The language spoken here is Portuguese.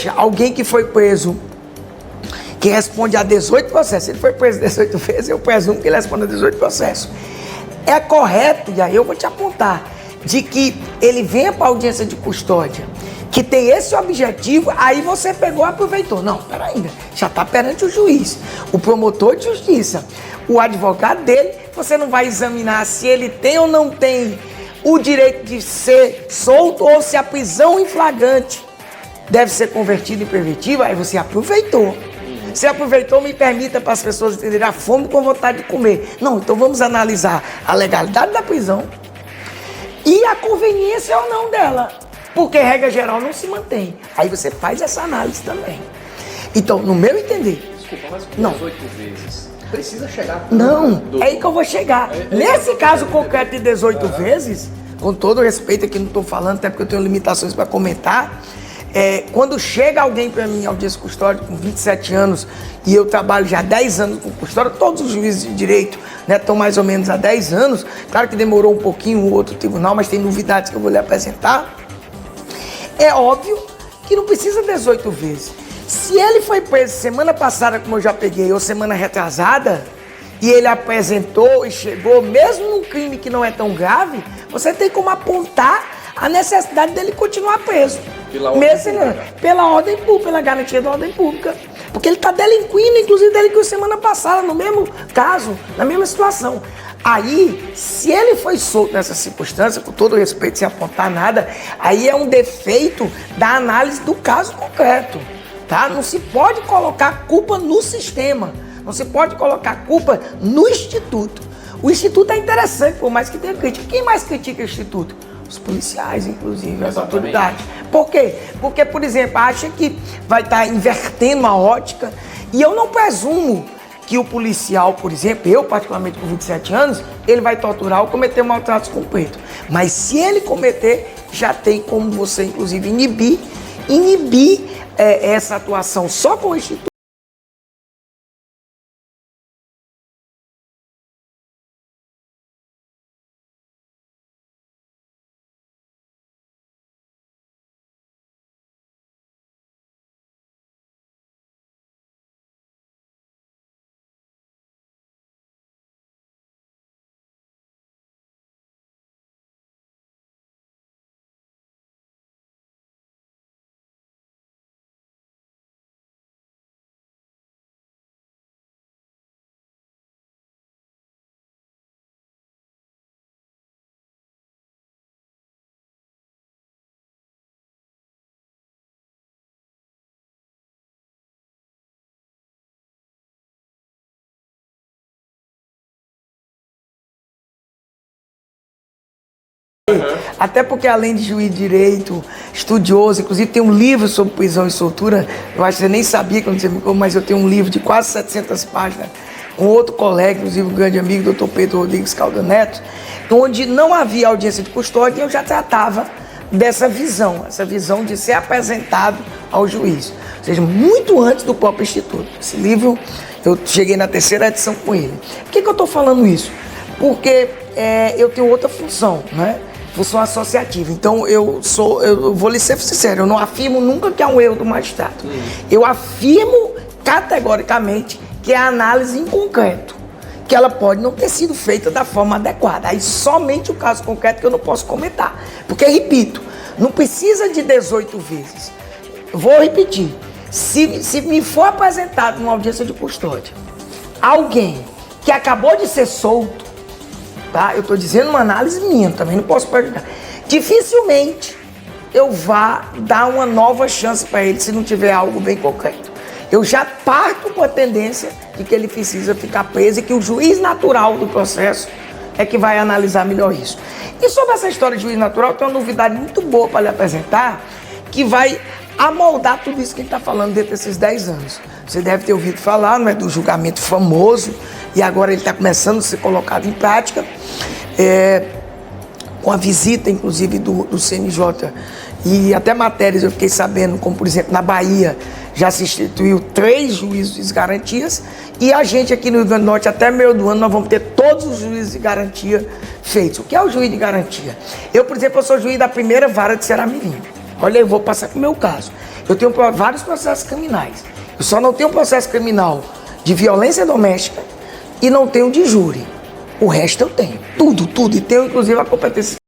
Alguém que foi preso, que responde a 18 processos, ele foi preso 18 vezes, eu presumo que ele responde a 18 processos. É correto, e aí eu vou te apontar, de que ele venha para a audiência de custódia, que tem esse objetivo, aí você pegou e aproveitou. Não, peraí, já está perante o juiz, o promotor de justiça, o advogado dele, você não vai examinar se ele tem ou não tem o direito de ser solto ou se a prisão em flagrante deve ser convertida em preventiva, aí você aproveitou. Você aproveitou, me permita para as pessoas entenderem a fome com vontade de comer. Não, então vamos analisar a legalidade da prisão e a conveniência ou não dela, porque regra geral não se mantém. Aí você faz essa análise também. Então, no meu entender... Desculpa, mas não. 18 vezes precisa chegar... Não, é aí que eu vou chegar. Nesse caso concreto de 18 vezes, com todo respeito aqui, não estou falando, até porque eu tenho limitações para comentar, quando chega alguém para mim, audiência custódia, com 27 anos, e eu trabalho já há 10 anos com custódia, todos os juízes de direito estão mais ou menos há 10 anos, claro que demorou um pouquinho o outro tribunal, mas tem novidades que eu vou lhe apresentar. É óbvio que não precisa 18 vezes. Se ele foi preso semana passada, como eu já peguei, ou semana retrasada, e ele apresentou e chegou, mesmo num crime que não é tão grave, você tem como apontar a necessidade dele continuar preso. Pela ordem pública, pela garantia da ordem pública. Porque ele está delinquindo, inclusive delinquiu semana passada, no mesmo caso, na mesma situação. Aí, se ele foi solto nessa circunstância, com todo respeito, sem apontar nada, aí é um defeito da análise do caso concreto. Tá? Não se pode colocar culpa no sistema, não se pode colocar culpa no Instituto. O Instituto é interessante, por mais que tenha crítica. Quem mais critica o Instituto? Os policiais, inclusive, as autoridades. Por quê? Porque, por exemplo, acha que vai estar invertendo a ótica, e eu não presumo que o policial, por exemplo, eu particularmente com 27 anos, ele vai torturar ou cometer maltratos com preto. Mas se ele cometer, já tem como você, inclusive, inibir essa atuação só com o Instituto. Até porque, além de juiz de direito, estudioso, inclusive tem um livro sobre prisão e soltura, eu acho que você nem sabia, quando você me contou, mas eu tenho um livro de quase 700 páginas, com outro colega, inclusive um grande amigo, Dr. Pedro Rodrigues Calda Neto, onde não havia audiência de custódia e eu já tratava dessa visão, essa visão de ser apresentado ao juiz, ou seja, muito antes do próprio Instituto. Esse livro, eu cheguei na 3ª edição com ele. Por que eu estou falando isso? Porque eu tenho outra função, né? Função associativa. Então, eu vou lhe ser sincero, eu não afirmo nunca que é um erro do magistrado. Eu afirmo categoricamente que é a análise em concreto, que ela pode não ter sido feita da forma adequada. Aí, somente o caso concreto que eu não posso comentar. Porque, repito, não precisa de 18 vezes. Vou repetir. Se me for apresentado numa audiência de custódia alguém que acabou de ser solto, tá? Eu estou dizendo uma análise minha, também não posso prejudicar. Dificilmente eu vá dar uma nova chance para ele se não tiver algo bem concreto. Eu já parto com a tendência de que ele precisa ficar preso e que o juiz natural do processo é que vai analisar melhor isso. E sobre essa história de juiz natural, tem uma novidade muito boa para lhe apresentar, que vai amoldar tudo isso que a gente está falando dentro desses 10 anos. Você deve ter ouvido falar, não é, do julgamento famoso, e agora ele está começando a ser colocado em prática, com a visita, inclusive, do CNJ. E até matérias eu fiquei sabendo, como, por exemplo, na Bahia, já se instituiu 3 juízes de garantias, e a gente aqui no Rio Grande do Norte, até meio do ano, nós vamos ter todos os juízes de garantia feitos. O que é o juiz de garantia? Eu, por exemplo, eu sou juiz da 1ª vara de Ceará-Mirim. Olha, eu vou passar pro meu caso. Eu tenho vários processos criminais. Eu só não tenho processo criminal de violência doméstica e não tenho de júri. O resto eu tenho. Tudo. E tenho, inclusive, a competência